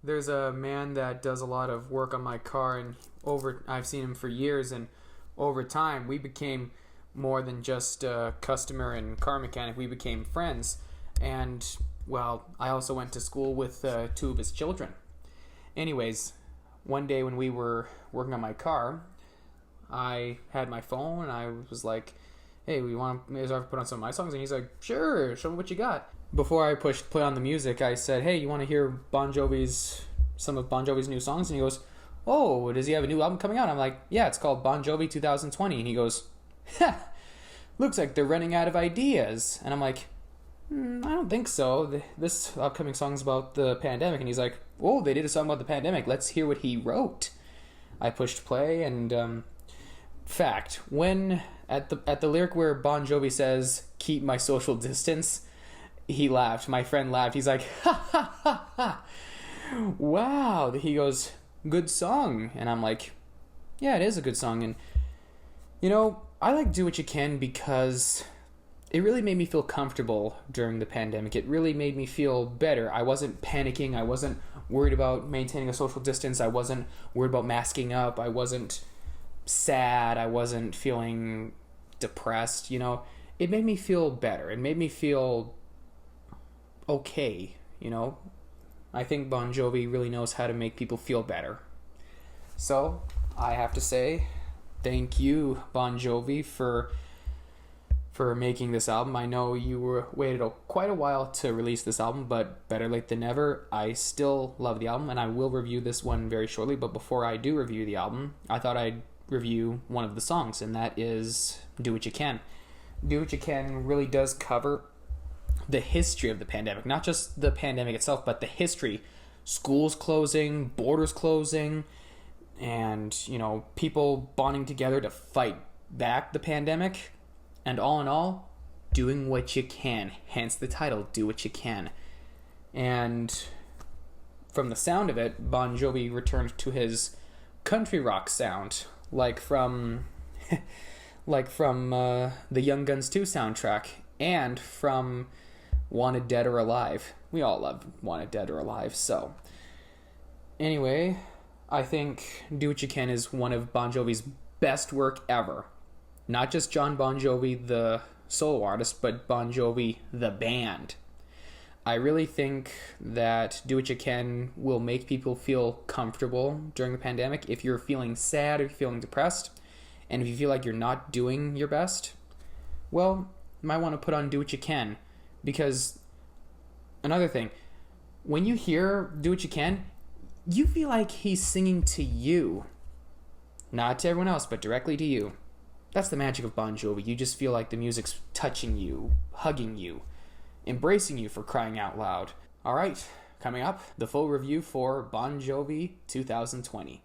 There's a man that does a lot of work on my car, and I've seen him for years, and over time we became more than just a customer and car mechanic. We became friends, and well, I also went to school with two of his children. Anyways, one day when we were working on my car, I had my phone and I was like, "Hey, we want to put on some of my songs?" And he's like, "Sure, show me what you got." Before I pushed play on the music, I said, "Hey, you want to hear some of Bon Jovi's new songs?" And he goes, "Oh, does he have a new album coming out?" I'm like, "Yeah, it's called Bon Jovi 2020." And he goes, "Ha, looks like they're running out of ideas." And I'm like, "I don't think so. This upcoming song's about the pandemic." And he's like, "Oh, they did a song about the pandemic. Let's hear what he wrote." I pushed play, and fact, when at the lyric where Bon Jovi says, "Keep my social distance," he laughed. My friend laughed. He's like, "Ha ha ha ha. Wow." He goes, "Good song." And I'm like, "Yeah, it is a good song." And I like Do What You Can because it really made me feel comfortable during the pandemic. It really made me feel better. I wasn't panicking. I wasn't worried about maintaining a social distance. I wasn't worried about masking up. I wasn't sad. I wasn't feeling depressed. It made me feel better. It made me feel okay. I think Bon Jovi really knows how to make people feel better. So I have to say thank you, Bon Jovi, for making this album. I know you waited quite a while to release this album, but better late than never. I still love the album, and I will review this one very shortly. But before I do review the album, I thought I'd review one of the songs, and that is Do What You Can. Do What You Can really does cover the history of the pandemic, not just the pandemic itself, but the history. Schools closing, borders closing, and people bonding together to fight back the pandemic. And all in all, doing what you can. Hence the title, Do What You Can. And from the sound of it, Bon Jovi returned to his country rock sound, like from the Young Guns 2 soundtrack, and from Wanted Dead or Alive. We all love Wanted Dead or Alive. So anyway, I think Do What You Can is one of Bon Jovi's best work ever. Not just John Bon Jovi, the solo artist, but Bon Jovi, the band. I really think that Do What You Can will make people feel comfortable during the pandemic. If you're feeling sad, or you're feeling depressed, and if you feel like you're not doing your best, well, you might want to put on Do What You Can. Because another thing, when you hear Do What You Can, you feel like he's singing to you. Not to everyone else, but directly to you. That's the magic of Bon Jovi. You just feel like the music's touching you, hugging you, embracing you, for crying out loud. Alright, coming up, the full review for Bon Jovi 2020.